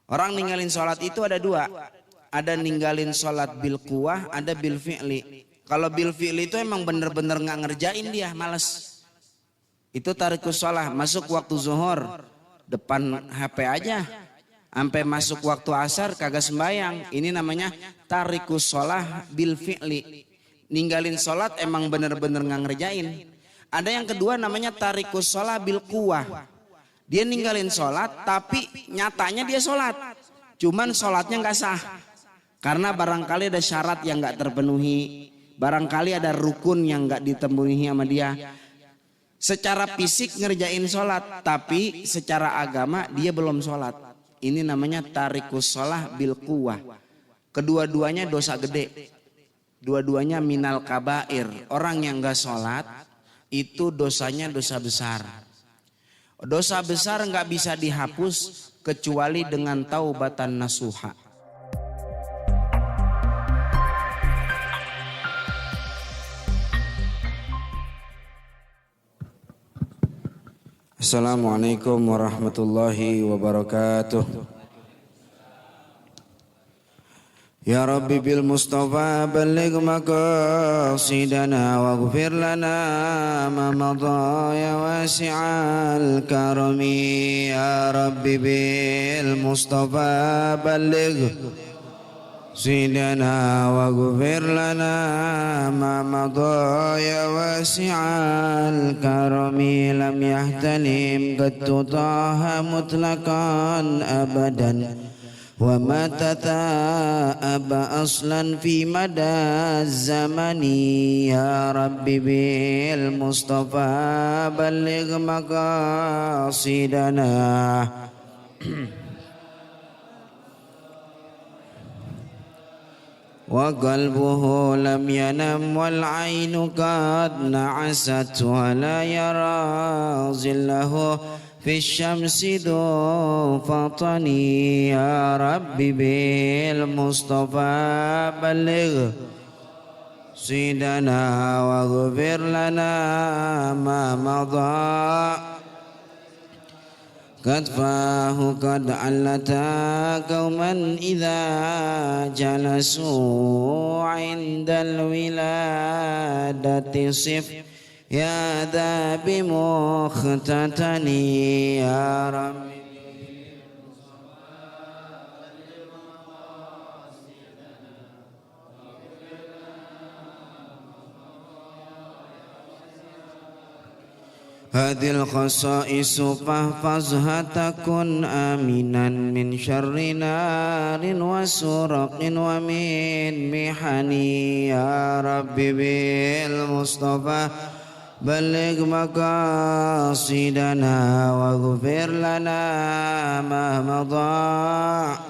Orang ninggalin sholat itu ada dua. Ada ninggalin sholat bil quwah, ada bil fi'li. Kalau bil fi'li itu emang bener-bener gak ngerjain dia, males. Itu tarikus sholat, masuk waktu zuhur, depan HP aja. Sampai masuk waktu asar kagak sembayang. Ini namanya tarikus sholat bil fi'li. Ninggalin sholat emang bener-bener gak ngerjain. Ada yang kedua namanya tarikus sholat bil quwah. Dia ninggalin sholat tapi nyatanya dia sholat. Cuman sholatnya gak sah. Karena barangkali ada syarat yang gak terpenuhi. Barangkali ada rukun yang gak ditemui sama dia. Secara fisik ngerjain sholat. Tapi secara agama dia belum sholat. Ini namanya tarikus sholat bil quwah. Kedua-duanya dosa gede. Dua-duanya minal kabair. Orang yang gak sholat itu dosanya dosa besar. Dosa besar nggak bisa dihapus kecuali dengan taubatan nasuha. Assalamualaikum warahmatullahi wabarakatuh. Ya Rabbi bil Mustafa balligh maqasidana waghfir lana ma madha ya wasi'al karami. Ya Rabbi bil Mustafa balligh maqasidana waghfir lana ma madha ya wasi'al karami. Lam yahtalim qattu taha mutlaqan abadan wa ma tata'aba aslan fi mada zamani. Ya Rabbi bil Mustafa balligh maqasidana wa qalbuhu lam yanam wal ainu qad na'asat wa la yara zillahu في الشمس ذو فطني. يا ربي بالمصطفى بلغ سيدنا واغفر لنا ما مضى. قد فاه قد علتا قوما إذا جلسوا عند الولادة صف يا ذا بمختتني. يا ربي هذه الخصائص فاحفظها تكن آمنا من شر نار وسرق ومن محن. يا ربي بالمصطفى بلغ مقاصدنا واغفر لنا ما مضى.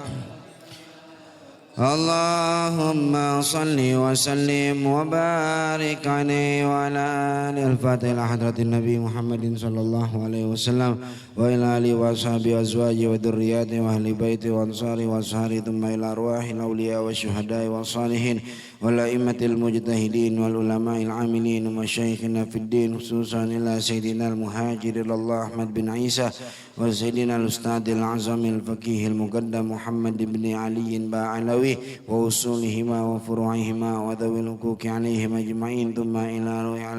اللهم صل وسلم وبارك عليه وعلى آله. الفاتحة إلى حضرة النبي محمد صلى الله عليه وسلم وإلى آله وأصحابه وأزواجه وذرياته وأهل بيته وأنصاره وأصحابه ثم إلى أرواح الأولياء والشهداء والصالحين والأئمة المجتهدين والعلماء العاملين ومشايخنا في الدين خصوصا إلى سيدنا المهاجر الله أحمد بن عيسى وسيدنا الأستاذ الأعظم الفقيه المقدم محمد بن علي باعلوي وأصولهما وفروعهما وذوي الحقوق عليهم أجمعين. ثم إلى روح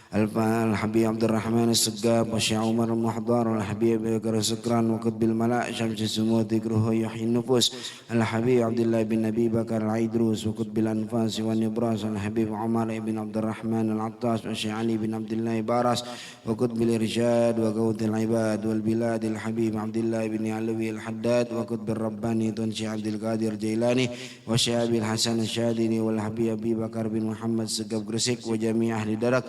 الحبيب عبد الرحمن السقاب وشيخ عمر المحضار والحبيب بكر سكران وقطب الملاء شمس السمو ذكره يحيي النفوس الحبيب عبد الله بن أبي بكر العيدروس وقطب الأنفاس والنبراس الحبيب عمر بن عبد الرحمن العطاس وشيخ علي بن عبد الله باراس وقطب الإرشاد وقوت العباد والبلاد الحبيب عبد الله بن علوي الحداد وقطب الرباني تنشي عبد القادر جيلاني وشيخ أبي الحسن الشاذلي والحبيب أبي بكر بن محمد سقاب جرسك وجميع أهل درك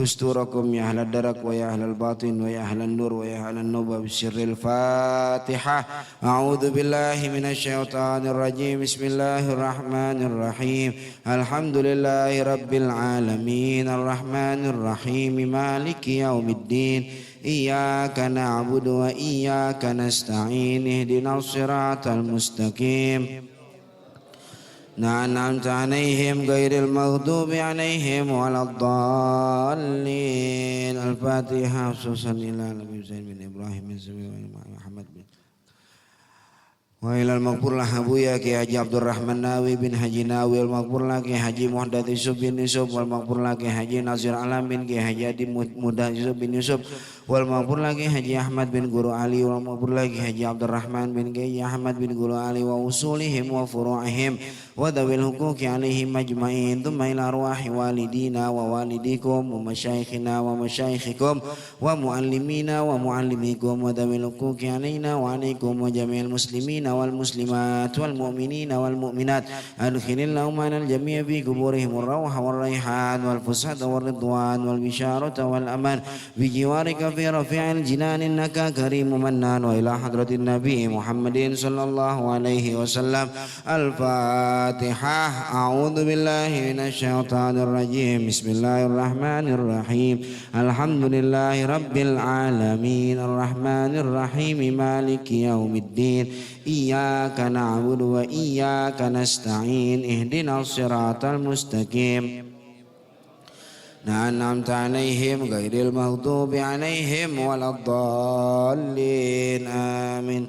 دستوركم يا أهل الدرك ويا أهل الباطن ويا أهل النور ويا أهل النوبة بالسر. الفاتحة. أعوذ بالله من الشيطان الرجيم. بسم الله الرحمن الرحيم. الحمد لله رب العالمين الرحمن الرحيم مالك يوم الدين. إياك نعبد وإياك نستعين اهدنا الصراط المستقيم أنعمت عليهم غير المغضوب عليهم ولا الضالين. الفاتحة. خصوصا إلى نبي زين بن إبراهيم بن محمد بن Wa ilal maghfur lah abuya Ki Haji Abdurrahman Nawi bin Haji Nawi, wal maghfur lah Ki Haji Muhammad Yusuf bin Yusuf, wal maghfur lah Ki Haji Nazir Alam bin Ki Haji Adi Muda Yusuf bin Yusuf, wal maghfur lah Ki Haji Ahmad bin Guru Ali, wal maghfur lah Ki Haji Abdurrahman bin Ki Ahmad bin Guru Ali wa usulihim wa furu'ihim wa dawil huquqi alaihim majma'in, thumma ila arwahi walidina wa walidikum wa masyayikhina wa masyayikhikum wa muallimina wa muallimikum wa dawil huquqi alaina wa alaikum wa jami'il muslimin والمسلمات والمؤمنين والمؤمنات أدخل اللهم على الجميع في قبورهم الروح والريحان والفسحة والرضوان والبشارة والأمان بجوارك في رفيع الجنان إنك كريم منان. وإلى حضرة النبي محمد صلى الله عليه وسلم الفاتحة. أعوذ بالله من الشيطان الرجيم. بسم الله الرحمن الرحيم. الحمد لله رب العالمين الرحمن الرحيم مالك يوم الدين إياك نعبد وإياك نستعين اهدنا الصراط المستقيم أنعمت عليهم غير المغضوب عليهم ولا الضالين آمين.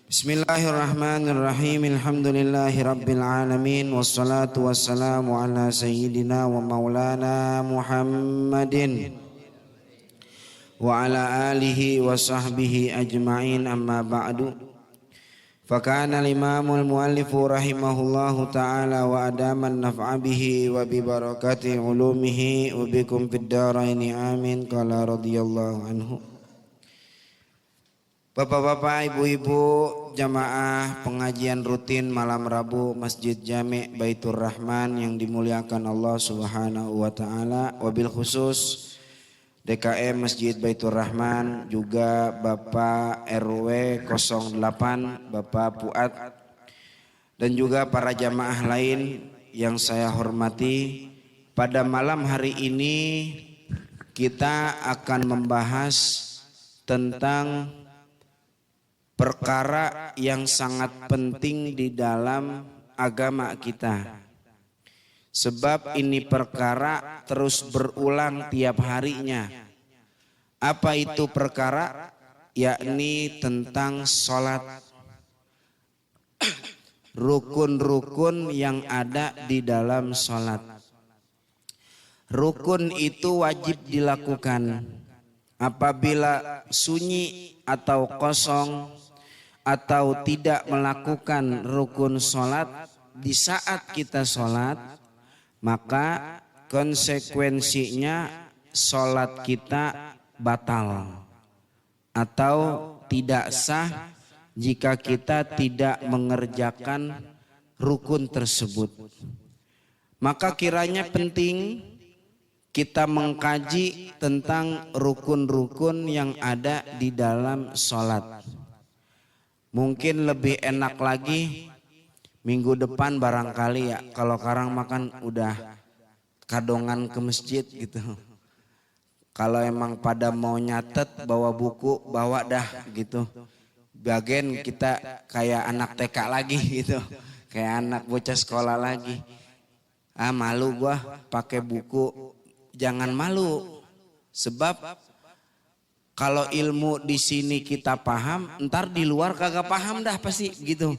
بسم الله الرحمن الرحيم. الحمد لله رب العالمين والصلاة والسلام على سيدنا ومولانا محمد وعلى آله وصحبه أجمعين. أما بعد، فكان الإمام المؤلف رحمه الله تعالى وأدام النفع به وببركة علومه وبكم في الدارين آمين. قال رضي الله عنه. Bapak-bapak, ibu-ibu, jamaah pengajian rutin malam Rabu Masjid Jami' Baitur Rahman yang dimuliakan Allah Subhanahu wa taala, wabil khusus DKM Masjid Baitur Rahman, juga Bapak RW 08 Bapak Puat, dan juga para jamaah lain yang saya hormati. Pada malam hari ini kita akan membahas tentang perkara yang sangat penting di dalam agama kita. Sebab ini perkara terus berulang tiap harinya. Apa itu perkara? Yakni tentang sholat. Rukun-rukun yang ada di dalam sholat. Rukun itu wajib dilakukan. Apabila sunyi atau kosong atau tidak melakukan rukun sholat di saat kita sholat, maka konsekuensinya sholat kita batal atau tidak sah jika kita tidak mengerjakan rukun tersebut. Maka kiranya penting kita mengkaji tentang rukun-rukun yang ada di dalam sholat. Mungkin lebih enak lagi minggu depan barangkali ya, kalau sekarang makan udah kadongan ke masjid gitu. Kalau emang pada mau nyatet bawa buku, bawa dah gitu. Bagian kita kayak anak TK lagi gitu. Kayak anak bocah sekolah lagi. Ah, malu gua pakai buku. Jangan malu. Sebab kalau ilmu di sini kita paham, ntar di luar kagak paham dah pasti gitu.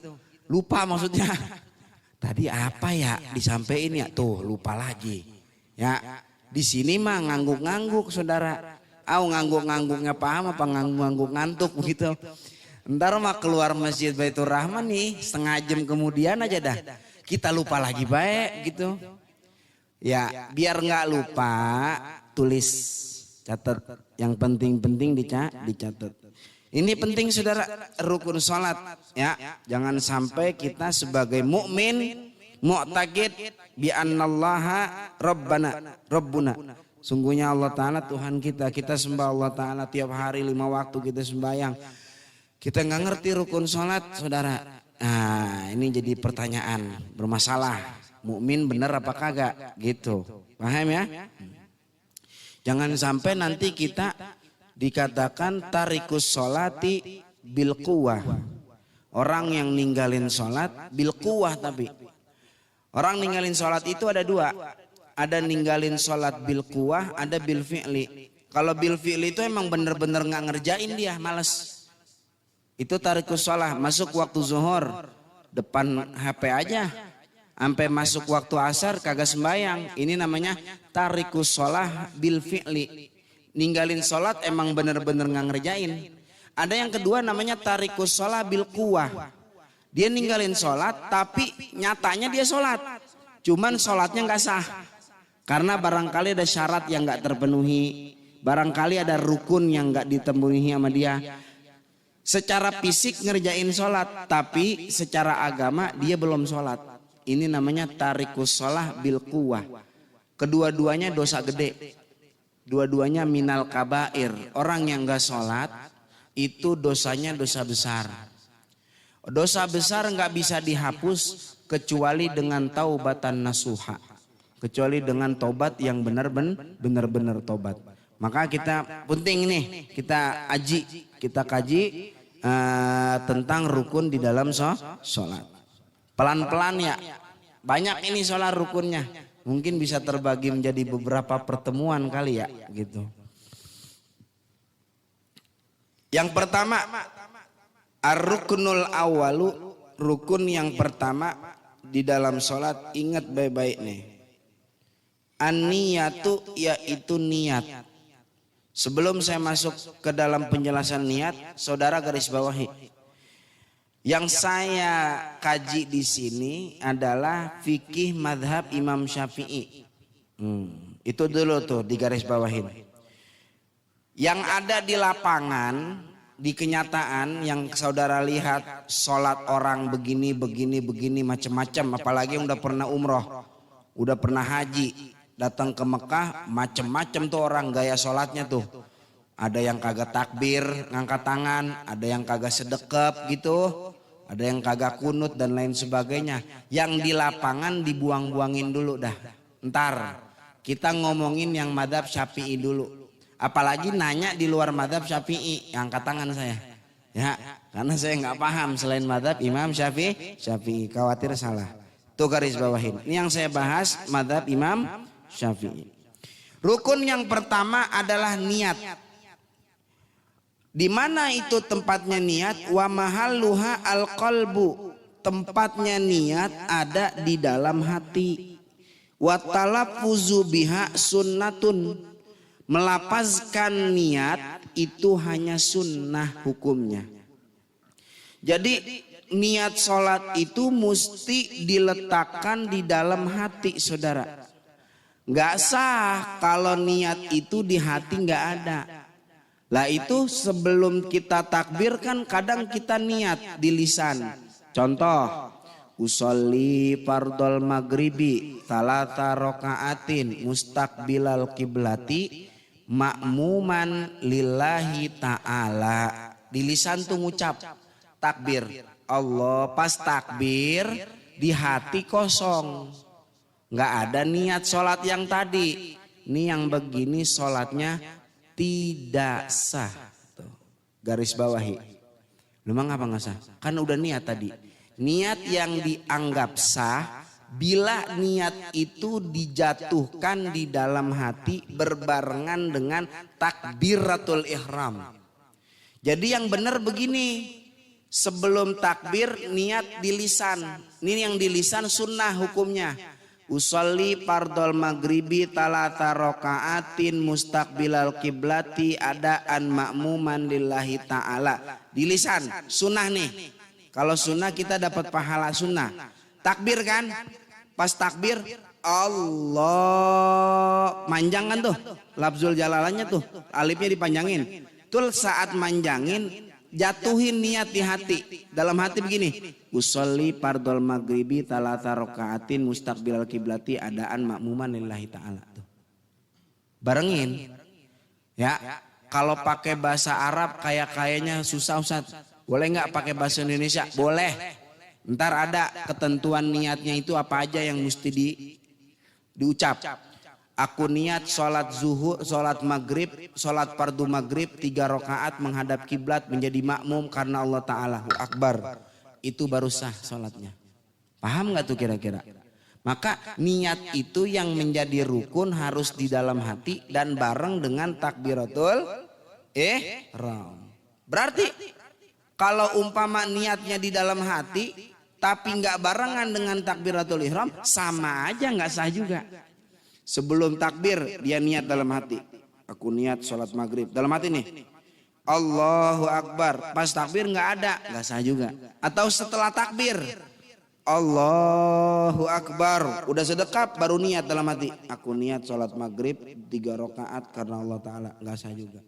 Lupa maksudnya. Tadi apa ya disampaikan ya, tuh lupa lagi. Ya, di sini mah ngangguk-ngangguk saudara. Ngangguk-ngangguknya paham apa ngangguk-ngangguk ngantuk begitu. Ntar mah keluar Masjid Baitur Rahman nih setengah jam kemudian aja dah. Kita lupa lagi baik gitu. Ya, biar nggak lupa tulis, catat. Yang penting-penting dicatat. Ini penting saudara, rukun sholat ya. Jangan sampai kita sebagai mukmin mu'taqid bi annallaha rabbuna. Sungguhnya Allah Ta'ala Tuhan kita. Kita sembah Allah Ta'ala tiap hari 5 waktu kita sembahyang. Kita nggak ngerti rukun sholat saudara. Nah, ini jadi pertanyaan bermasalah. Mukmin bener apa kagak gitu. Paham ya? Jangan sampai nanti kita dikatakan tarikus sholati bil quwah. Orang yang ninggalin sholat bil quwah. Tapi orang ninggalin sholat itu ada dua. Ada ninggalin sholat bil quwah, ada bil fi'li. Kalau bil fi'li itu emang bener-bener gak ngerjain dia, males. Itu tarikus sholah, masuk waktu zuhur depan HP aja. Sampai masuk waktu asar kagak sembayang. Ini namanya tarikus sholah bil fi'li. Ninggalin sholat emang bener-bener nggak ngerjain. Ada yang kedua namanya tarikus sholah bil quwah. Dia ninggalin sholat tapi nyatanya dia sholat. Cuman sholatnya nggak sah. Karena barangkali ada syarat yang nggak terpenuhi. Barangkali ada rukun yang nggak ditemui sama dia. Secara fisik ngerjain sholat. Tapi secara agama dia belum sholat. Ini namanya tarikus sholah bil quwah. Kedua-duanya dosa gede. Dua-duanya minal kabair. Orang yang gak sholat itu dosanya dosa besar. Dosa besar gak bisa dihapus kecuali dengan taubatan nasuha. Kecuali dengan tobat yang benar-benar tobat. Maka kita penting nih kita kaji tentang rukun di dalam sholat. Pelan-pelan ya, banyak ini sholat rukunnya. Mungkin bisa terbagi menjadi beberapa pertemuan kali ya gitu. Yang pertama, ar-ruknul awalu, rukun yang pertama di dalam sholat, ingat baik-baik nih. An-niyatu yaitu niat. Sebelum saya masuk ke dalam penjelasan niat, saudara garis bawahi. Yang saya kaji di sini adalah fikih madhab Imam Syafi'i. Itu dulu tuh di garis bawahin. Yang ada di lapangan, di kenyataan yang saudara lihat sholat orang begini macam-macam. Apalagi yang udah pernah umroh, udah pernah haji, datang ke Mekah, macam-macam tuh orang gaya sholatnya tuh. Ada yang kagak takbir, ngangkat tangan, ada yang kagak sedekap gitu. Ada yang kagak kunut dan lain sebagainya. Yang di lapangan dibuang-buangin dulu dah. Ntar kita ngomongin yang madhab Syafi'i dulu. Apalagi nanya di luar madhab Syafi'i. Angkat tangan saya. Ya, karena saya nggak paham selain madhab Imam Syafi'i. Khawatir salah. Tuh garis bawahin. Ini yang saya bahas madhab Imam Syafi'i. Rukun yang pertama adalah niat. Di mana itu tempatnya niat? Wa mahalluha al-qalbu. Tempatnya niat ada di dalam hati. Wa talaffuzu biha sunnatun. Melapazkan niat itu hanya sunnah hukumnya. Jadi niat sholat itu mesti diletakkan di dalam hati, saudara. Nggak sah kalau niat itu di hati nggak ada. Lah itu sebelum kita takbir kan kadang kita niat di lisan. Contoh, usolli fardol maghribi salata rokaatin mustaqbilal kiblati ma'muman lillahi ta'ala. Di lisan tuh ngucap takbir Allah, pas takbir di hati kosong. Nggak ada niat sholat yang tadi. Ini yang begini sholatnya tidak sah. Tuh, garis bawahi. Memang apa nggak sah? Kan udah niat tadi. Niat yang dianggap sah bila niat itu dijatuhkan di dalam hati berbarengan dengan takbiratul ihram. Jadi yang benar begini. Sebelum takbir niat di lisan. Ini yang di lisan sunnah hukumnya. Usolli fardol maghribi talata rokaatin mustaqbilal kiblati adaan ma'muman lillahi ta'ala. Di lisan sunnah nih. Kalau sunnah kita dapat pahala sunnah. Takbir kan? Pas takbir Allah manjang kan tuh. Lafzul jalalannya tuh. Alifnya dipanjangin. Tuh saat manjangin jatuhin niat di hati. Dalam hati begini. Usolli fardol maghribi talata rokaatin mustaqbilal kiblati adaan ma'muman lillahi ta'ala. Barengin. Ya. Kalau pakai bahasa Arab kayaknya susah Ustaz. Boleh nggak pakai bahasa Indonesia? Boleh. Ntar ada ketentuan niatnya itu apa aja yang mesti diucap. Aku niat sholat zuhur, sholat maghrib, sholat fardu maghrib 3 rakaat menghadap kiblat menjadi makmum karena Allah Ta'ala. Akbar. Itu baru sah sholatnya. Paham gak tuh kira-kira? Maka niat itu yang menjadi rukun harus di dalam hati dan bareng dengan takbiratul ihram. Berarti Kalau umpama niatnya di dalam hati tapi nggak barengan dengan takbiratul ihram, sama aja nggak sah juga. Sebelum takbir dia niat dalam hati, aku niat sholat maghrib dalam hati nih, Allahu Akbar, pas takbir nggak sah juga. Atau setelah takbir, Allahu Akbar, udah sedekap baru niat dalam hati, aku niat sholat maghrib 3 rakaat karena Allah Ta'ala, nggak sah juga.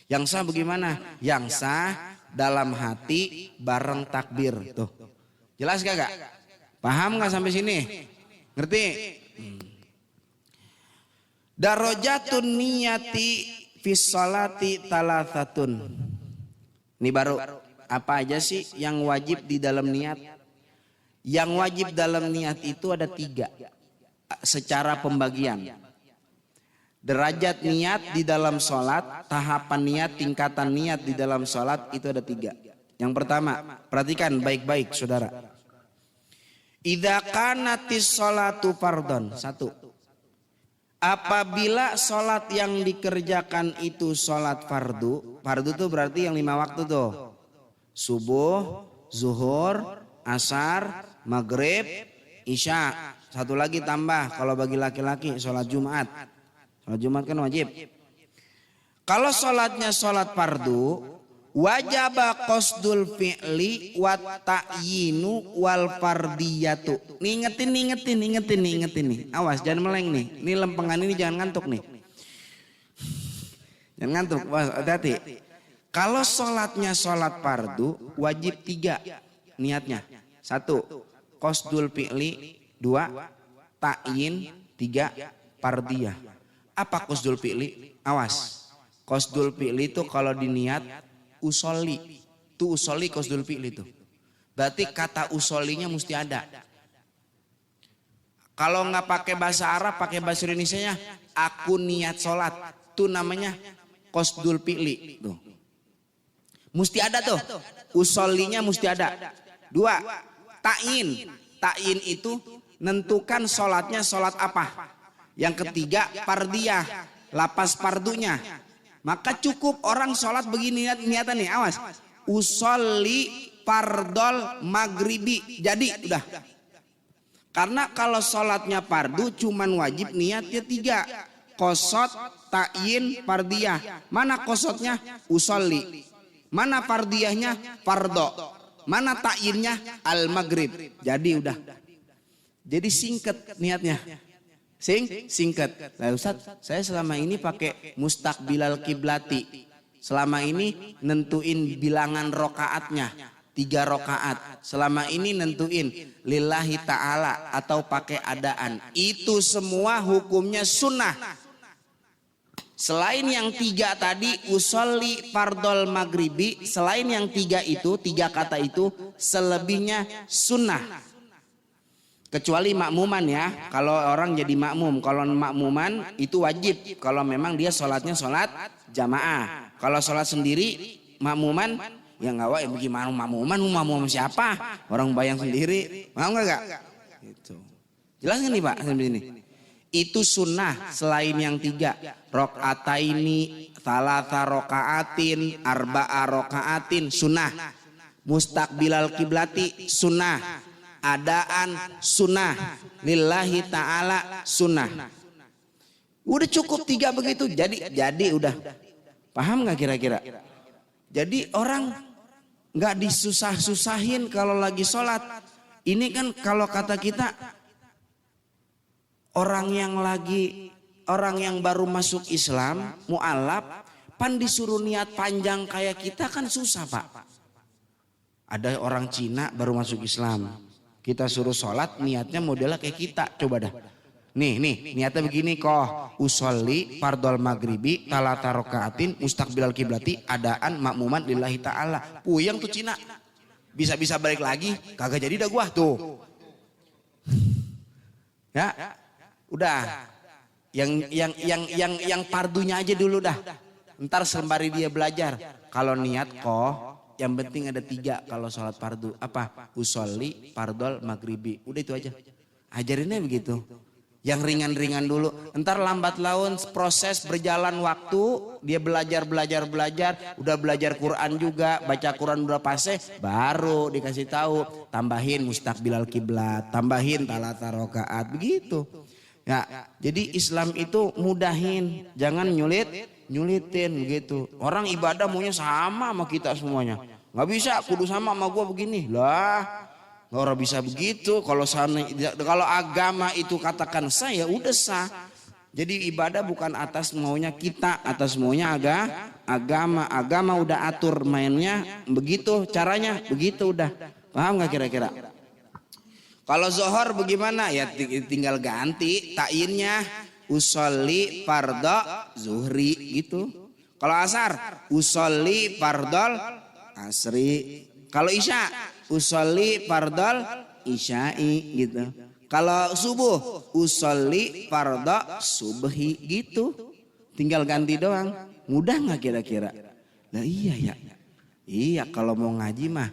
Yang sah bagaimana? Yang sah dalam hati bareng takbir. Tuh, jelas gak? Paham gak sampai sini? Ngerti? Darajatun niyati fis sholati talathatun. Ini baru. Apa aja sih yang wajib di dalam niat? Yang wajib dalam niat itu ada 3 secara pembagian. Derajat niat di dalam sholat, tahapan niat, tingkatan niat di dalam sholat itu ada 3. Yang pertama, perhatikan baik-baik saudara. Idza kanatis sholatu fardhon. 1. Apabila sholat yang dikerjakan itu sholat fardu. Fardu itu berarti yang 5 waktu tuh. Subuh, zuhur, asar, maghrib, isya. 1 lagi tambah kalau bagi laki-laki sholat Jumat. Sholat Jumat kan wajib. Kalau sholatnya sholat fardu, wajaba qasdul fi'li wa ta'yinu wal fardiyatu. Ingetin nih. Awas jangan meleng nih. Ini lempengan ini jangan ngantuk nih. Jangan ngantuk, hati-hati. Kalau sholatnya sholat fardu, wajib 3 niatnya. 1, qasdul fi'li. 2, ta'yin. 3, fardiyah. Apa qasdul fi'li? Awas. Qasdul fi'li itu kalau diniat usolli. Itu usolli qasdul fi'li itu. Berarti kata usollinya mesti ada. Kalau nggak pakai bahasa Arab, pakai bahasa Indonesianya, aku niat sholat. Itu namanya qasdul fi'li. Tuh. Mesti ada tuh. Usollinya mesti ada. 2, ta'yin. Ta'yin itu nentukan sholatnya sholat apa. Yang ketiga, fardiyah, lapas fardunya. Maka cukup orang sholat begini niatan nih, awas. Usolli fardol maghribi. Jadi udah. Karena kalau sholatnya fardu cuman wajib niatnya 3. Qasad, ta'yin, fardiyah. Mana qasodnya? Usolli. Mana fardiyahnya? Fardo. Mana ta'yinnya? Al-maghrib. Jadi udah. Jadi singkat niatnya. Singkat. Nah Ustaz, saya selama ini pakai mustaqbilal kiblati. Selama ini nentuin bilangan rokaatnya 3 rokaat. Selama ini nentuin lillahi ta'ala atau pakai adaan. Itu semua hukumnya sunnah. Selain yang 3 tadi, usolli fardol maghribi. Selain yang 3 itu, 3 kata itu, selebihnya sunnah. Kecuali makmuman ya, kalau orang jadi makmum. Kalau makmuman itu wajib kalau memang dia sholatnya sholat jamaah. Kalau sholat sendiri makmuman ya nggak wajib. Gimana makmum siapa? Orang bayang sendiri, mau nggak? Itu jelas nggak nih Pak sampai ini? Itu sunnah selain yang 3 rakaataini, thalatha rakaatin, arba'a rakaatin sunnah. Mustaqbilal kiblati sunnah. Adaan sunnah, lillahi ta'ala sunnah. Udah cukup 3 begitu. Jadi udah. Paham nggak kira-kira? Jadi orang nggak disusah-susahin kalau lagi sholat. Ini kan kalau kata kita orang yang baru masuk Islam, mu'alaf, pan disuruh niat panjang kayak kita kan susah Pak. Ada orang Cina baru masuk Islam. Kita suruh sholat niatnya modelnya kayak kita. Coba dah. Nih niatnya begini kok. Usolli fardol maghribi talata rakaatin mustaqbilal kiblati adaan makmuman lillahi ta'ala. Puyeng tuh Cina. Bisa-bisa balik lagi. Kagak jadi dah gua tuh. Ya. Udah. Yang fardunya aja dulu dah. Ntar sembari dia belajar. Kalau niat kok yang penting ada 3 kalau sholat fardu. Apa? Usolli fardol maghribi. Udah itu aja. Ajarinnya begitu. Yang ringan-ringan dulu. Entar lambat laun proses berjalan waktu. Dia belajar. Udah belajar Quran juga. Baca Quran udah fase. Baru dikasih tahu. Tambahin mustaqbilal kiblat. Tambahin talata rokaat. Begitu. Ya, jadi Islam itu mudahin. Jangan nyulitin gitu. Orang ibadah maunya sama sama kita semuanya. Nggak bisa kudu sama gua begini. Lah. Orang bisa begitu. Kalau agama itu katakan sah ya udah sah. Jadi ibadah bukan atas maunya kita, atas maunya agama. Agama udah atur mainnya begitu, caranya begitu udah. Paham nggak kira-kira? Kalau zohor bagaimana? Ya tinggal ganti ta'innya usolli fardhu zuhri gitu. Kalau asar usolli fardhol asri. Kalau isya usolli fardhol isya'i gitu. Kalau subuh usolli fardhu subhi gitu. Tinggal ganti doang. Mudah nggak kira-kira? Nah iya ya. Iya kalau mau ngaji mah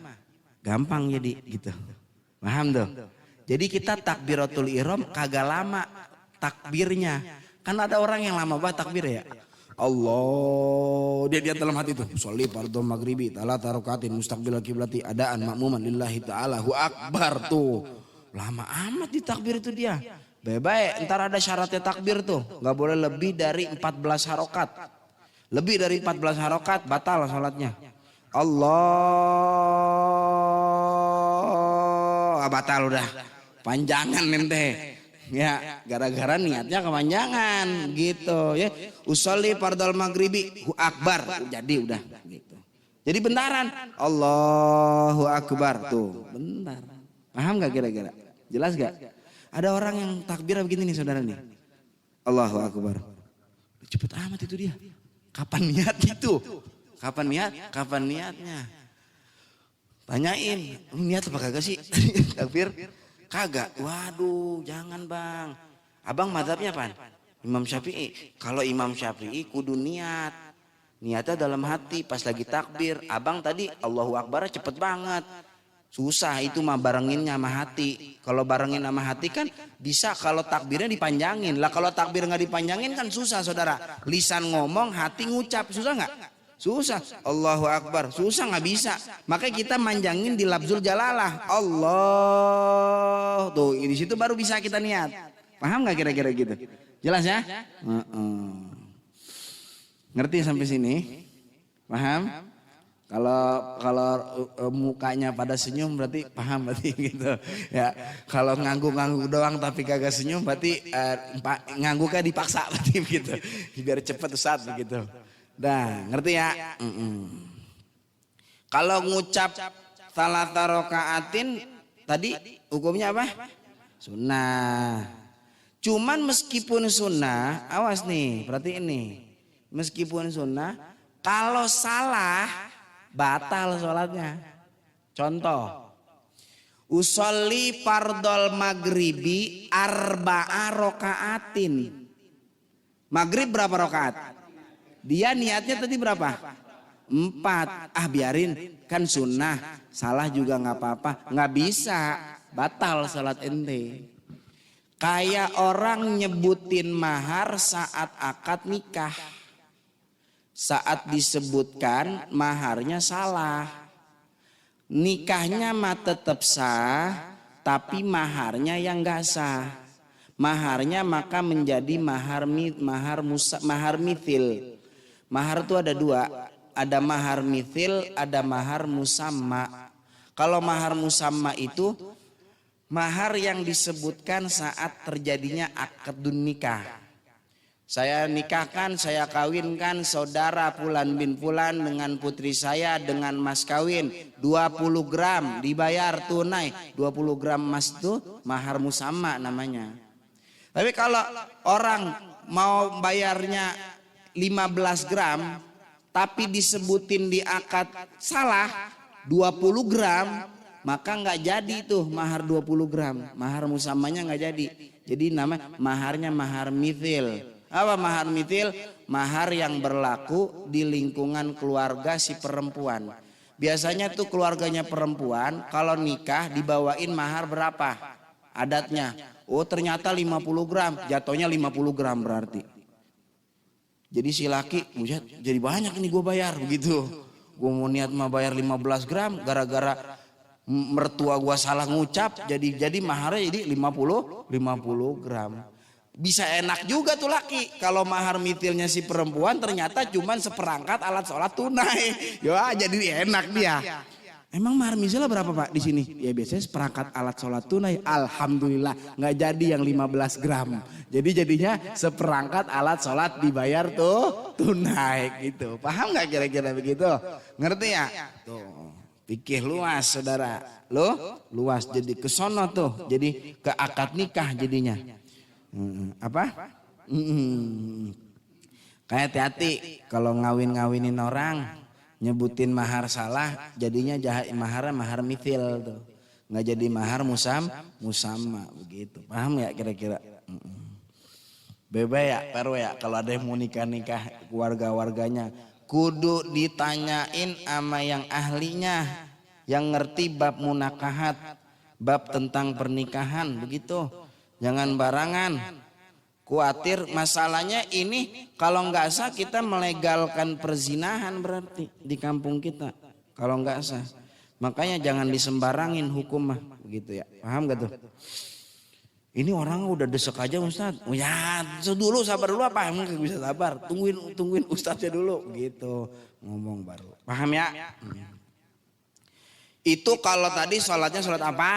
gampang jadi gitu. Paham tuh? Jadi kita takbiratul ihram kagak lama takbirnya. Kan ada orang yang lama banget takbir ya. Allah dia dalam hati itu sholli fardhu maghribi talata rakaatin mustaqbilal kiblati adaan makmuman lillahi ta'ala hu akbar tuh. Lama amat di takbir itu dia. Baik, ntar ada syaratnya takbir tuh. Nggak boleh lebih dari 14 harokat. Lebih dari 14 harokat batal salatnya. Allah batal udah. Panjangan ente. Ya, gara-gara niatnya kepanjangan gitu ya. Usolli fardhal maghribi hu akbar. Jadi udah gitu. Jadi bentaran. Allahu akbar tuh. Bentar. Paham gak kira-kira? Jelas gak? Ada orang yang takbir begini nih saudara nih. Allahu akbar. Cepet amat itu dia. Kapan niat itu? Kapan niatnya? Tanyain, niat apa kagak sih? Takbir? Kagak. Waduh, jangan bang. Abang mazhabnya apaan? Imam Syafi'i. Kalau Imam Syafi'i kudu niat. Niatnya dalam hati pas lagi takbir. Abang tadi Allahu Akbar cepet banget. Susah itu mah barenginnya sama hati. Kalau barengin sama hati kan bisa kalau takbirnya dipanjangin. Lah kalau takbir nggak dipanjangin kan susah saudara. Lisan ngomong, hati ngucap. Susah nggak? Susah. Allahu Akbar. Susah nggak bisa. Makanya kita manjangin di lafzul jalalah. Allah. Tuh di situ baru bisa kita niat. Paham nggak kira-kira gitu? Jelas ya? Ngerti sampai sini? Paham? Kalau mukanya pada senyum berarti paham berarti gitu. Ya, kalau ngangguk-ngangguk doang tapi kagak senyum berarti ngangguknya dipaksa berarti begitu. Biar cepet Ustaz begitu. Dah, ngerti ya? Kalau ngucap talata rokaatin tadi hukumnya apa? Sunnah. Cuman meskipun sunnah, awas nih, berarti ini. Meskipun sunnah, kalau salah batal sholatnya. Contoh, usolli fardhol maghribi arba'a rokaatin. Maghrib berapa rokaat? Dia niatnya tadi berapa? 4. Biarin kan sunnah. Salah juga gak apa-apa. Gak bisa. Batal salat ente. Kayak orang nyebutin mahar saat akad nikah. Saat disebutkan maharnya salah. Nikahnya mah tetap sah. Tapi maharnya yang gak sah. Maharnya maka menjadi mahar mithil. Mahar itu ada 2, ada mahar mithil, ada mahar musamma. Kalau mahar musamma itu mahar yang disebutkan saat terjadinya akad nikah. Saya nikahkan, saya kawinkan saudara Fulan bin Fulan dengan putri saya dengan mas kawin 20 gram dibayar tunai. 20 gram emas itu mahar musamma namanya. Tapi kalau orang mau bayarnya 15 gram tapi disebutin di akad salah 20 gram maka nggak jadi tuh mahar 20 gram. Mahar musamanya nggak jadi. Jadi nama maharnya mahar mithil. Apa mahar mithil? Mahar yang berlaku di lingkungan keluarga si perempuan. Biasanya tuh keluarganya perempuan kalau nikah dibawain mahar berapa? Adatnya. Oh ternyata 50 gram, jatuhnya 50 gram berarti. Jadi si laki, buset jadi banyak ini gue bayar begitu. Gue mau niat mah bayar 15 gram, gara-gara mertua gue salah ngucap, jadi maharnya jadi 50 gram. Bisa enak juga tuh laki kalau mahar mitilnya si perempuan ternyata cuman seperangkat alat sholat tunai. Ya jadi enak dia. Emang mahar misalnya berapa Pak di sini? Ya biasanya seperangkat alat sholat tunai. Alhamdulillah nggak jadi yang 15 gram. Jadi jadinya seperangkat alat sholat dibayar tuh tunai gitu. Paham nggak kira-kira begitu? Ngerti ya? Tuh pikir luas saudara. Lo luas jadi kesono tuh. Jadi ke akad nikah jadinya. Apa? Kayak hati-hati kalau ngawinin orang. Nyebutin mahar salah jadinya mahar mithil tuh, nggak jadi mahar musamma begitu. Paham ya kira-kira? Bebe ya perlu ya kalau ada yang mau nikah keluarga-warganya kudu ditanyain sama yang ahlinya, yang ngerti bab munakahat, bab tentang pernikahan begitu. Jangan barangan. Khawatir masalahnya ini kalau nggak sah kita melegalkan perzinahan berarti di kampung kita. Kalau nggak sah, makanya jangan disembarangin hukum mah begitu ya. Paham gak tuh? Ini orang udah desek aja Ustaz. Oh ya dulu sabar dulu apa? Emang gak bisa sabar. Tungguin Ustaznya dulu gitu ngomong baru. Paham ya? Itu kalau tadi sholatnya sholat apa?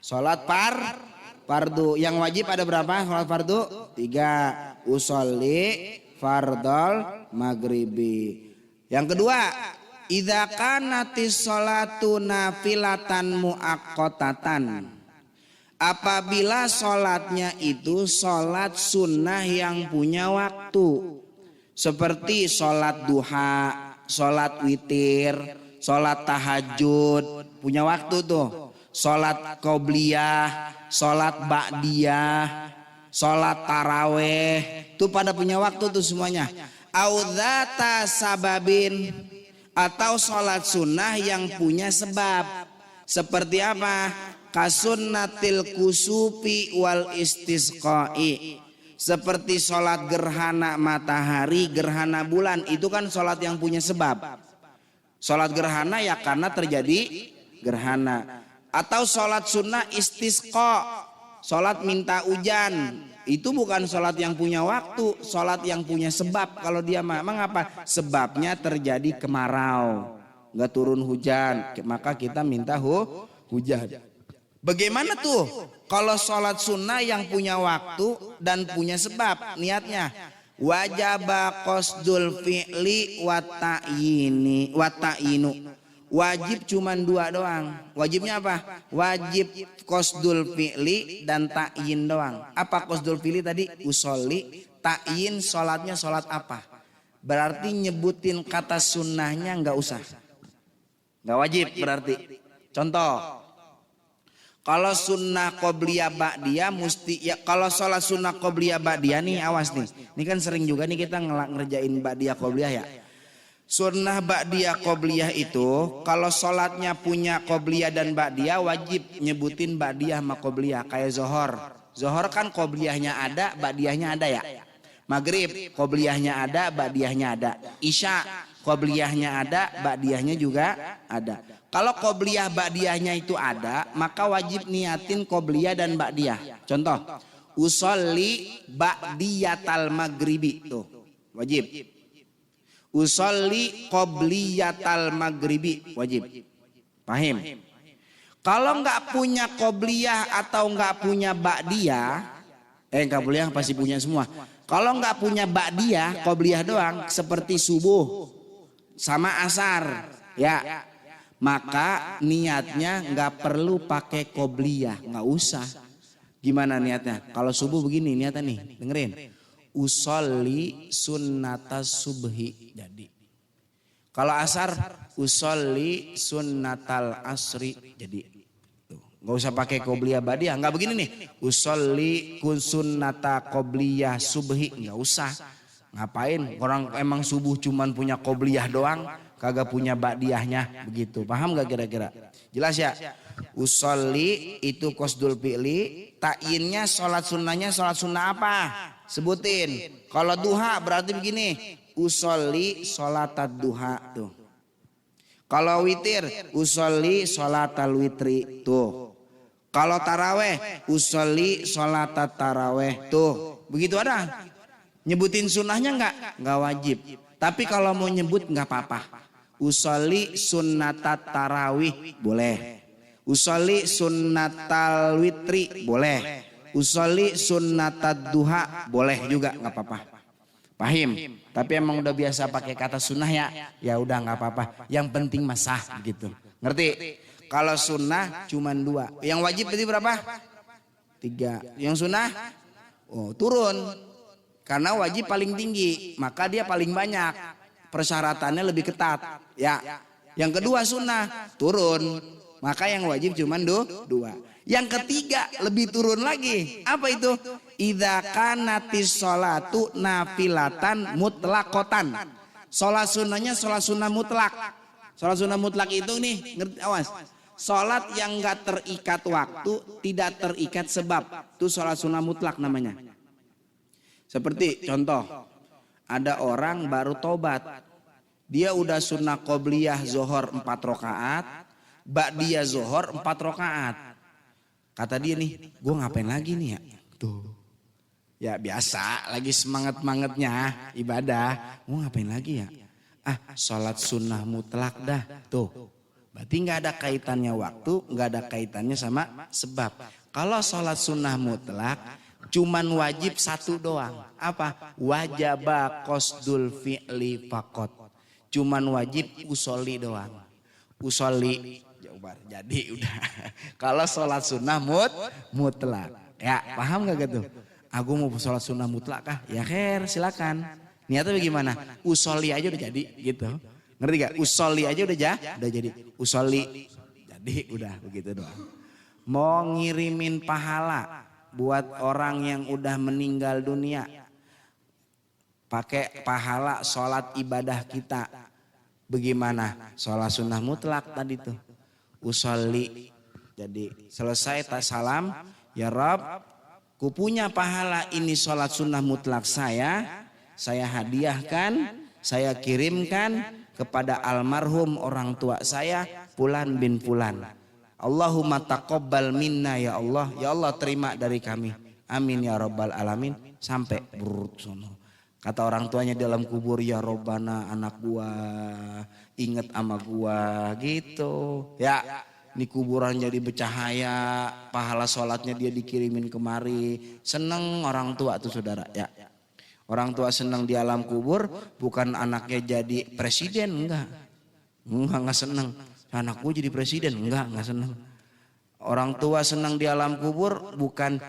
Sholat fardu. Yang wajib ada berapa sholat fardu? 3. Usolli fardol maghribi. Yang kedua, idza kanatis sholatu nafilatan muaqqatatan. Apabila sholatnya itu sholat sunnah yang punya waktu. Seperti sholat duha, sholat witir, sholat tahajud. Punya waktu tuh. Sholat qobliyah, sholat ba'diyah, sholat taraweh, itu pada punya waktu tuh semuanya. Audzata sababin, atau sholat sunnah yang punya sebab. Seperti apa? Kasunnatil kusufi wal istisqai. Seperti sholat gerhana matahari, gerhana bulan, itu kan sholat yang punya sebab. Sholat gerhana ya karena terjadi gerhana. Atau sholat sunnah istisqa, sholat minta hujan, itu bukan sholat yang punya waktu, sholat yang punya sebab. Kalau dia memang apa? Sebabnya terjadi kemarau, nggak turun hujan, maka kita minta hujan. Bagaimana tuh kalau sholat sunnah yang punya waktu dan punya sebab niatnya? Wajaba qasdul fi'li wa ta'yinu. Wajib cuman 2 doang. Wajibnya apa? Wajib qasdul fi'li dan ta'yin doang. Apa qasdul fi'li tadi? Usolli. Ta'yin sholatnya sholat apa? Berarti nyebutin kata sunnahnya nggak usah. Nggak wajib berarti. Contoh. Kalau sunnah qobliyah ba'diyah mesti ya, kalau sholat sunnah qobliyah ba'diyah nih awas nih. Ini kan sering juga nih kita ngerjain ba'diyah qobliyah ya. Sunnah ba'diyah qobliyah itu kalau sholatnya punya qobliyah dan ba'diyah wajib nyebutin ba'diyah sama qobliyah. Kayak Zohor kan qobliyahnya ada, ba'diyahnya ada ya. Maghrib qobliyahnya ada, ba'diyahnya ada. Isya qobliyahnya ada, ba'diyahnya juga ada. Kalau qobliyah ba'diyahnya itu ada, maka wajib niatin qobliyah dan ba'diyah. Contoh, usolli ba'diyatal maghribi tuh wajib. Usolli qobliyatal maghribi wajib. Paham? Kalau nggak punya qobliyah atau nggak punya ba'diyah, nggak boleh pasti punya semua. Kalau nggak punya ba'diyah, qobliyah doang, seperti subuh sama asar, ya, maka niatnya nggak perlu pakai qobliyah, nggak usah. Gimana niatnya? Kalau subuh begini niatnya nih, dengerin. Usolli sunnatas subhi. Jadi kalau asar usolli sunnatal asri. Jadi nggak usah pakai qobliyah ba'diyah. Nggak begini nih. Usolli kun sunnata qobliyah subhi. Nggak usah. Ngapain? Orang emang subuh cuman punya qobliyah doang, kagak punya ba'diyahnya begitu. Paham nggak kira-kira? Jelas ya? Usolli itu qasdul fi'li, ta'yinnya sholat sunnahnya sholat sunnah apa? Sebutin. Kalau duha berarti begini, usolli sholatat duha tuh. Kalau witir, usolli sholatal witri tuh. Kalau taraweh, usolli sholatat taraweh tuh. Begitu ada. Nyebutin sunnahnya enggak wajib. Tapi kalau mau nyebut enggak apa-apa. Usolli sunnatat tarawih boleh. Usolli sunnatal witri boleh. Usolli sunnatat duha boleh juga enggak apa-apa. Pahim? Tapi emang udah biasa pakai kata sunnah ya udah nggak apa-apa. Yang penting masah gitu. Ngerti? Kalau sunnah cuman 2. Yang wajib tadi berapa? 3. Yang sunnah turun. Karena wajib paling tinggi, maka dia paling banyak. Persyaratannya lebih ketat. Ya. Yang kedua sunnah turun, maka yang wajib cuman 2. Yang ketiga lebih turun lagi. Apa itu? Idza kanatis sholatu nafilatan mutlaqatan. Sholat sunnahnya sholat sunnah mutlak. Sholat sunnah mutlak itu nih, ngerti awas. Sholat yang enggak terikat waktu, tidak terikat sebab. Itu sholat sunnah mutlak namanya. Seperti contoh, ada orang baru tobat. Dia udah sunnah qobliyah zuhur 4 rakaat, ba'diyah zuhur 4 rakaat. Kata dia nih, gue ngapain lagi nih ya? Tuh. Ya biasa, lagi semangat-mangatnya ibadah. Gue ngapain lagi ya? Sholat sunnah mutlak dah. Tuh. Berarti gak ada kaitannya waktu, gak ada kaitannya sama sebab. Kalau sholat sunnah mutlak, cuman wajib 1 doang. Apa? Wajaba qasdul fi'li faqat. Cuman wajib usolli doang. Usolli. Jadi udah. Kalau sholat sunnah mutlak. Ya paham gak gitu? Aku mau sholat sunnah mutlak kah? Ya khair silakan. Niatnya bagaimana? Usolli aja udah jadi gitu. Ngerti gak? Usolli aja udah jadi. Usolli. Jadi udah begitu doang. Mau ngirimin pahala buat orang yang udah meninggal dunia. Pakai pahala sholat ibadah kita. Bagaimana? Sholat sunnah mutlak tadi tuh. Usolli. Jadi selesai tas salam, ya Rabb, ku punya pahala ini sholat sunnah mutlak saya hadiahkan, saya kirimkan kepada almarhum orang tua saya, Fulan bin Fulan. Allahumma taqabbal minna ya Allah terima dari kami. Amin ya Rabbal alamin. Sampai burut sono. Kata orang tuanya dalam kubur, ya Robbana anak gua inget sama gua gitu. Ya, ini kuburan jadi bercahaya, pahala sholatnya dia dikirimin kemari. Seneng orang tua tuh saudara ya. Orang tua seneng di alam kubur, bukan anaknya jadi presiden, enggak seneng. Anak gua jadi presiden, enggak seneng. Orang tua seneng di alam kubur, bukan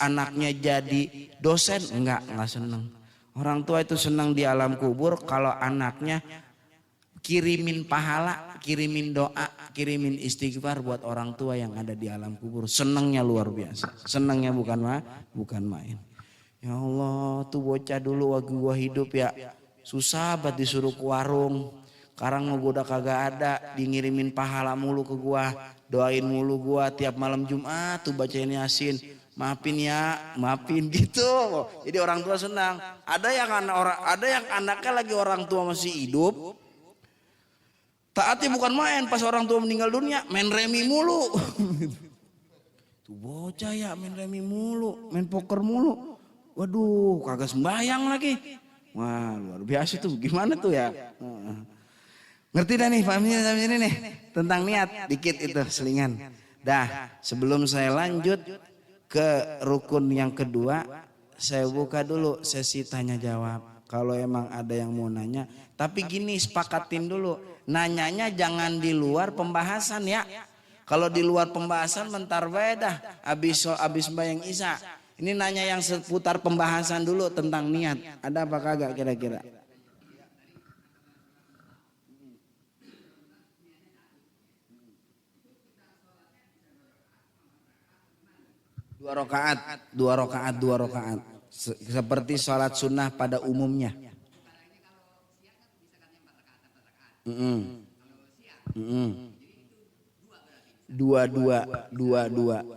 anaknya jadi dosen, enggak seneng. Orang tua itu senang di alam kubur kalau anaknya kirimin pahala, kirimin doa, kirimin istighfar buat orang tua yang ada di alam kubur. Senangnya luar biasa. Senangnya bukan main. Ya Allah, tuh bocah dulu waktu gua hidup ya susah banget disuruh ke warung. Sekarang gua udah kagak ada, di ngirimin pahala mulu ke gua, doain mulu gua tiap malam Jumat tuh bacain Yasin. Maafin gitu. Jadi orang tua senang. Ada yang anaknya lagi orang tua masih hidup. Taatnya bukan main, pas orang tua meninggal dunia main remi mulu. Tuh bocah ya main remi mulu, main poker mulu. Waduh, kagak sembahyang lagi. Wah, luar biasa tuh. Gimana tuh ya? Ngerti dah nih, pahamnya sampai ini nih. Tentang niat dikit itu selingan. Dah, sebelum saya lanjut ke rukun yang kedua, saya buka dulu sesi tanya jawab. Kalau emang ada yang mau nanya, tapi gini sepakatin dulu, nanyanya jangan di luar pembahasan ya. Kalau di luar pembahasan mentar beda, abis bayang Isa. Ini nanya yang seputar pembahasan dulu tentang niat. Ada apa kagak kira-kira? Dua rakaat. Seperti sholat sunnah pada umumnya. dua.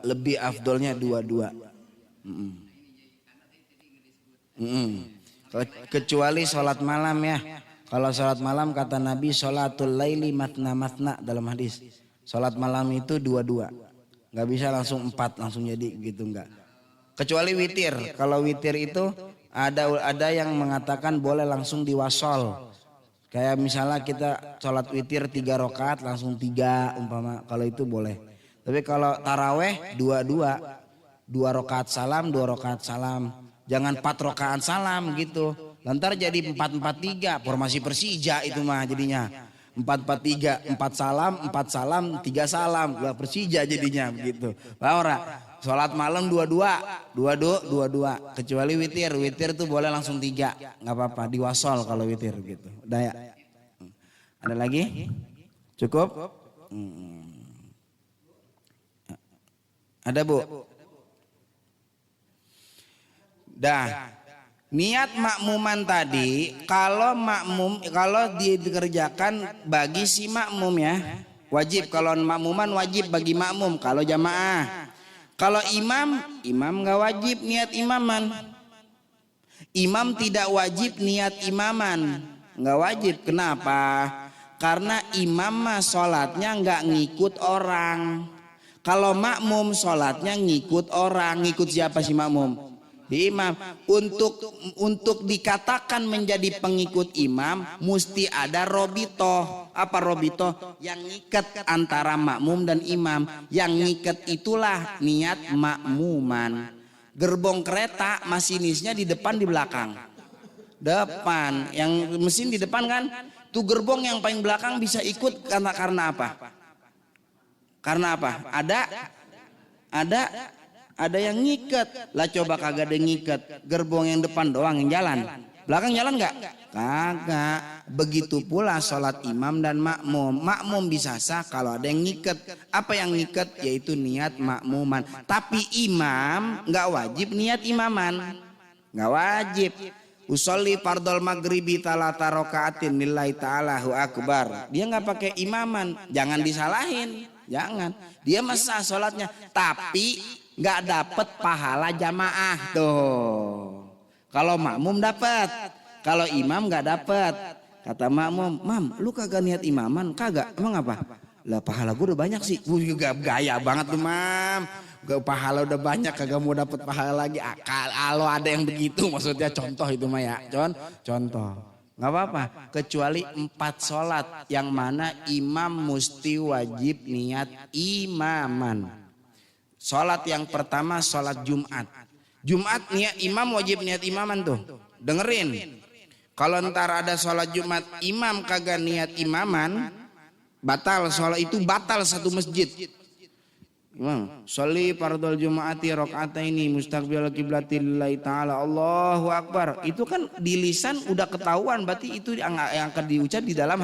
Lebih afdolnya dua. Kecuali sholat malam ya. Kalau sholat malam kata Nabi sholatul laili matna dalam hadis. Sholat malam itu dua. Nggak bisa langsung 4 langsung jadi gitu enggak. Kecuali witir. Kalau witir itu ada yang mengatakan boleh langsung diwasol. Kayak misalnya kita sholat witir 3 rakaat langsung 3 umpama. Kalau itu boleh. Tapi kalau taraweh 2 rakaat salam 2 rakaat salam. Jangan 4 rakaat salam gitu. Lantar jadi 4-4-3 formasi Persija itu mah jadinya 4-4-3 4 salam 3 salam gua Persija jadinya begitu. Ora sholat malam 2 kecuali witir tuh boleh langsung 3 nggak apa-apa diwasol kalau witir gitu. Udah ya. Ada lagi? Cukup? Ada Bu? Dah. Niat makmuman tadi kalau dikerjakan bagi si makmum ya wajib. Kalau makmuman wajib bagi makmum kalau jamaah. Kalau imam nggak wajib niat imaman. Imam tidak wajib niat imaman, nggak wajib. Kenapa? Karena imam mah sholatnya nggak ngikut orang. Kalau makmum sholatnya ngikut orang. Ngikut siapa sih makmum? Imam. Untuk dikatakan menjadi pengikut imam mesti ada robito. Apa robito? Yang ngikat antara makmum dan imam. Yang ngikat itulah niat makmuman. Gerbong kereta masinisnya di depan di belakang. Depan. Yang mesin di depan kan. Tuh gerbong yang paling belakang bisa ikut karena apa? Karena apa? Ada yang ngikat. Lah coba kagak ada ngikat. Gerbong yang depan doang yang jalan. Belakang jalan nggak? Kagak. Begitu pula sholat imam dan makmum. Makmum bisa sah kalau ada yang ngikat. Apa yang ngikat? Yaitu niat makmuman. Tapi imam nggak wajib niat imaman. Nggak wajib. Usolli fardol maghribi talata rakaatin lillahi ta'alahu akbar. Dia nggak pakai imaman. Jangan disalahin. Jangan. Dia masa sholatnya. Tapi nggak dapat pahala jamaah tuh. Kalau makmum dapat, kalau imam nggak dapat. Kata makmum, "Mam, lu kagak niat imaman?" "Kagak." "Emang apa?" "Lah pahala gue udah banyak sih." Juga gaya banget tuh, Mam. Gak pahala udah banyak kagak mau dapat pahala lagi. Kalau ada yang begitu maksudnya contoh itu mah ya. Contoh. Nggak apa-apa. Kecuali 4 sholat yang mana imam mesti wajib niat imaman. Sholat yang pertama sholat Jumat. Jumat niat imam wajib niat imaman tuh. Dengerin. Kalau ntar ada sholat Jumat imam kagak niat imaman, batal sholat itu batal satu masjid. Sholli fardhol Jum'ati rakaataini mustaqbil qiblatillahi ta'ala Allahu akbar. Itu kan di lisan udah ketahuan berarti itu yang akan diucap di dalam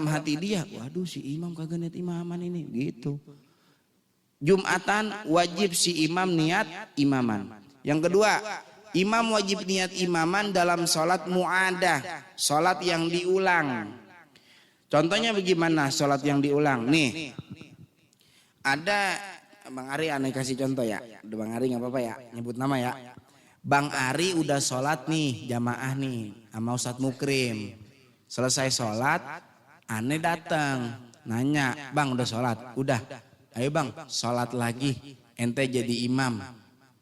hati dia. Waduh si imam kagak niat imaman ini gitu. Jumatan wajib si imam niat imaman. Yang kedua, imam wajib niat imaman dalam sholat mu'adah, sholat yang diulang. Contohnya bagaimana sholat yang diulang? Nih, ada Bang Ari aneh kasih contoh ya. Bang Ari nggak apa-apa ya, nyebut nama ya. Bang Ari udah sholat nih, jamaah nih, sama Ustadz Mukrim. Selesai sholat, aneh datang, nanya, "Bang udah sholat?" "Udah." "Ayo bang, sholat lagi, ente jadi imam.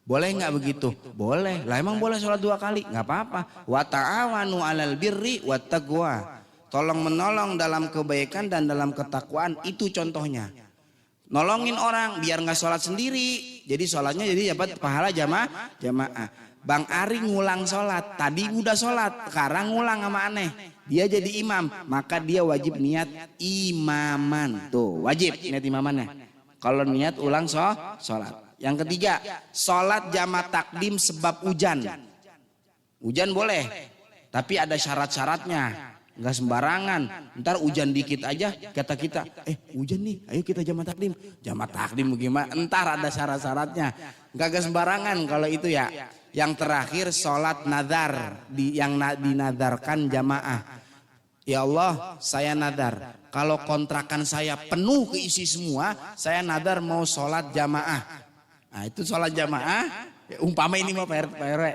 Boleh nggak begitu?" "Boleh." "Lah emang boleh sholat 2 kali?" "Nggak apa-apa." "Wa ta'awanu 'alal birri wat taqwa." Tolong menolong dalam kebaikan dan dalam ketakwaan, itu contohnya. Nolongin orang biar nggak sholat sendiri. Jadi sholatnya jadi dapat pahala jamaah. Bang Ari ngulang sholat. Tadi udah sholat, sekarang ngulang sama aneh. Dia jadi imam, maka dia wajib niat imaman. Tuh wajib niat imamannya. Kalau niat ulang sholat. Yang ketiga, sholat jamaah takdim sebab hujan. Hujan boleh, tapi ada syarat-syaratnya. Nggak sembarangan. Ntar hujan dikit aja kata kita, hujan nih, ayo kita jamaah takdim. Jamaah takdim gimana? Ntar ada syarat-syaratnya. Nggak sembarangan kalau itu ya. Yang terakhir sholat nazar yang dinadarkan jamaah. Ya Allah, saya nadar kalau kontrakan saya penuh keisi semua, saya nadar mau sholat jamaah. Nah itu sholat jamaah, umpama ini mau Pak RW.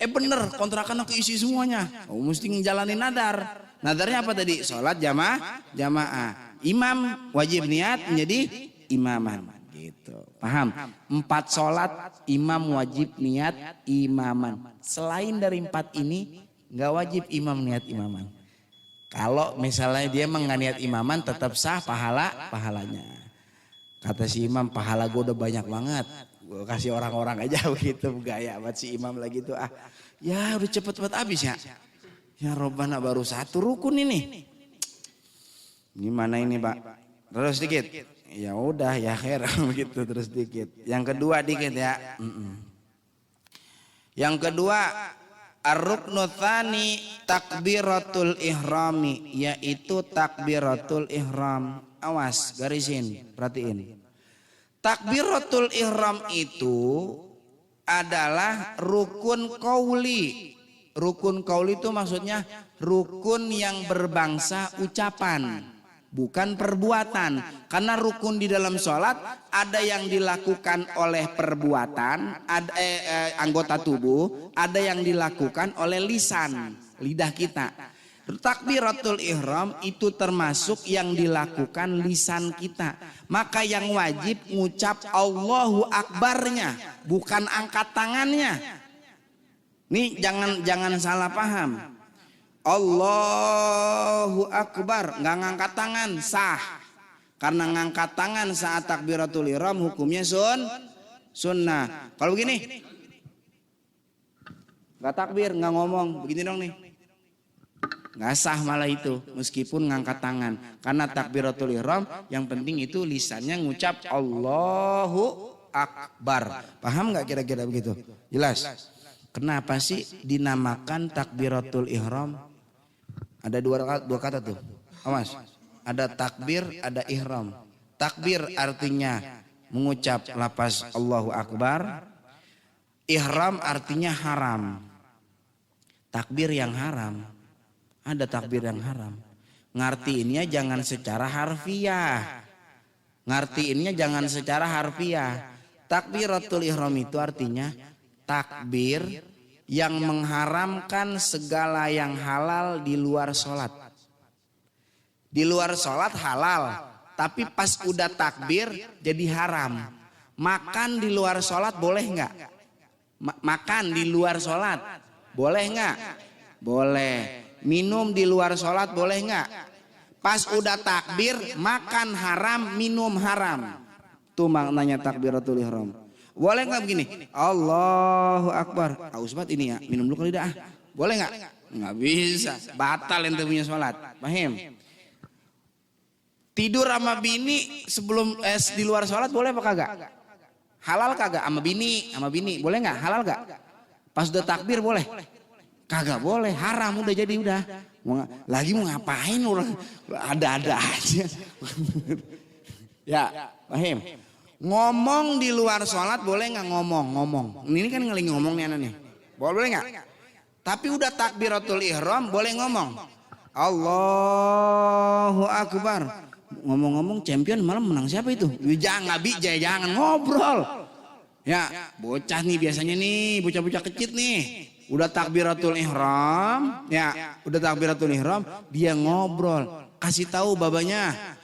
Bener kontrakan keisi semuanya, mesti ngejalanin nadar. Nadarnya apa tadi? Sholat jamaah. Imam wajib niat menjadi imaman. Gitu. Paham? 4 sholat imam wajib niat imaman. Selain dari 4 ini nggak wajib imam niat imaman. Kalau misalnya dia nggak niat imaman tetap sah pahalanya. Kata si imam, pahala gue udah banyak banget. Gue kasih orang-orang aja begitu, gaya buat si imam lagi tuh. Ya udah cepet-cepet habis ya. Ya Robbana baru 1 rukun ini. Gimana ini Pak? Terus dikit. Ya udah ya khair begitu terus dikit. Yang kedua dikit ya. Yang kedua ar-ruknu tsani takbiratul ihrami, yaitu takbiratul ihram. Awas, garisin, perhatiin. Takbiratul ihram itu adalah rukun qauli. Rukun qauli itu maksudnya rukun yang berbangsa ucapan, bukan perbuatan. Karena rukun di dalam sholat ada yang dilakukan oleh perbuatan, anggota tubuh, ada yang dilakukan oleh lisan, lidah kita. Takbiratul ihram itu termasuk yang dilakukan lisan kita. Maka yang wajib ngucap Allahu Akbarnya, bukan angkat tangannya. Nih jangan salah paham. Allahu Akbar, nggak ngangkat tangan, sah. Karena ngangkat tangan saat takbiratul ihram hukumnya sunnah. Kalau begini, nggak takbir, nggak ngomong, begini dong nih, nggak sah malah itu, meskipun ngangkat tangan. Karena takbiratul ihram yang penting itu lisannya ngucap Allahu Akbar. Paham nggak kira-kira begitu? Jelas? Kenapa sih dinamakan takbiratul ihram? Ada dua kata tuh. Awas. Ada takbir, ada ihram. Takbir artinya mengucap lafaz Allahu Akbar. Ihram artinya haram. Takbir yang haram. Ada takbir yang haram. Ngartiinnya jangan secara harfiah. Takbiratul ihram itu artinya takbir yang mengharamkan segala yang halal di luar sholat. Di luar sholat halal, tapi pas udah takbir jadi haram. Makan di luar sholat boleh nggak? Makan di luar sholat boleh nggak? Boleh. Minum di luar sholat boleh nggak? Pas udah takbir makan haram, minum haram. Tuh maknanya takbiratul ihram. Boleh nggak begini? Allahu Akbar. Aus banget ini ya. Minum dulu kali dah. Boleh nggak? Nggak bisa. Batal ente punya sholat. Paham? Tidur sama bini sebelum di luar sholat boleh apa kagak? Halal kagak? Sama bini boleh nggak? Halal nggak? Pas udah takbir boleh? Kagak boleh. Haram udah jadi udah. Lagi mau ngapain orang? Ada-ada aja. Ya, paham? Ngomong di luar sholat boleh nggak ngomong? Ini kan ngeling ngomong nih anak nih. Boleh nggak? Tapi udah takbiratul ihram boleh ngomong. Allahu Akbar. Ngomong-ngomong champion malam menang siapa itu? Jangan ngobrol. Ya bocah nih biasanya nih bocah-bocah kecil nih. Udah takbiratul ihram, dia ngobrol. Kasih tahu babanya,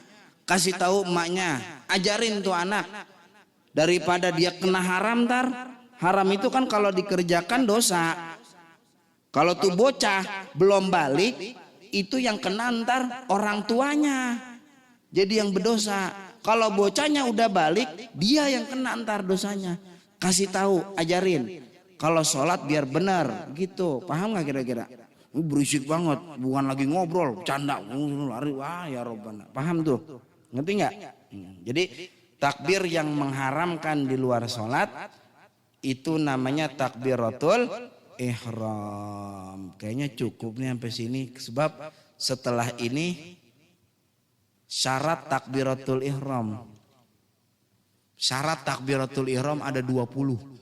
kasih tahu emaknya, ajarin tuh anak. Daripada dia kena haram haram itu kan kalau dikerjakan dosa. Kalau tuh bocah belum balik, itu yang kena orang tuanya. Jadi yang berdosa. Kalau bocahnya udah balik, dia yang kena dosanya. Kasih tahu, ajarin. Kalau sholat biar benar, gitu. Paham nggak kira-kira? Berisik banget, bukan lagi ngobrol, canda, lari, wah ya Robbana. Paham tuh? Ngerti nggak? Jadi takbir yang mengharamkan di luar sholat itu namanya takbiratul ihram. Kayaknya cukup nih sampai sini, sebab setelah ini syarat takbiratul ihram. Syarat takbiratul ihram ada 20.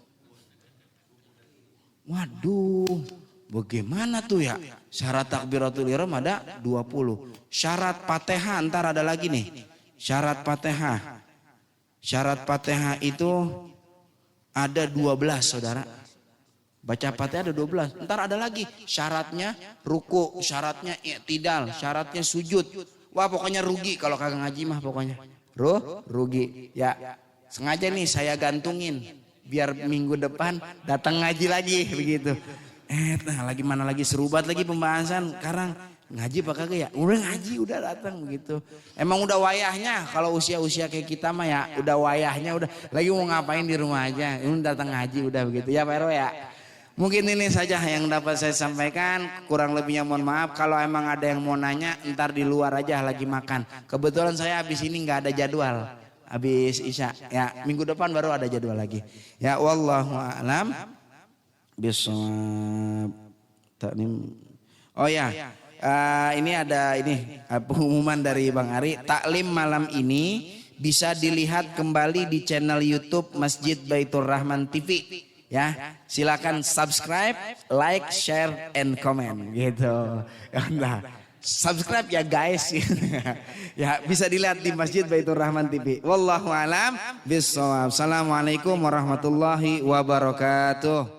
Waduh, bagaimana tuh ya? Syarat takbiratul ihram ada 20. Syarat Fatihah ntar ada lagi nih. Syarat Fatihah. Syarat Fatihah itu ada 12 saudara. Baca Fatihah ada 12. Ntar ada lagi. Syaratnya ruku, syaratnya i'tidal, syaratnya sujud. Wah pokoknya rugi kalau kagak ngaji mah pokoknya. Rugi. Ya sengaja nih saya gantungin. Biar minggu depan datang ngaji lagi begitu. Nah lagi mana lagi seru banget lagi pembahasan. Sekarang ngaji apa kagak ya? Udah ngaji udah datang begitu. Emang udah wayahnya kalau usia-usia kayak kita mah ya udah wayahnya udah. Lagi mau ngapain di rumah aja. Ini datang ngaji udah begitu ya Pak Ero ya. Mungkin ini saja yang dapat saya sampaikan. Kurang lebihnya mohon maaf. Kalau emang ada yang mau nanya ntar di luar aja lagi makan. Kebetulan saya habis ini nggak ada jadwal. Habis Isya. Ya minggu depan baru ada jadwal lagi. Ya wallahu a'lam bishawab. Taklim. Oh ya. Ini ada pengumuman dari Bang Ari. Taklim malam ini bisa dilihat kembali di channel YouTube Masjid Baitur Rahman TV. Ya, silakan subscribe, like, share, and comment gitu. Nah, subscribe ya guys. Ya, bisa dilihat di Masjid Baitur Rahman TV. Wallahu alam bishawab. Assalamualaikum warahmatullahi wabarakatuh.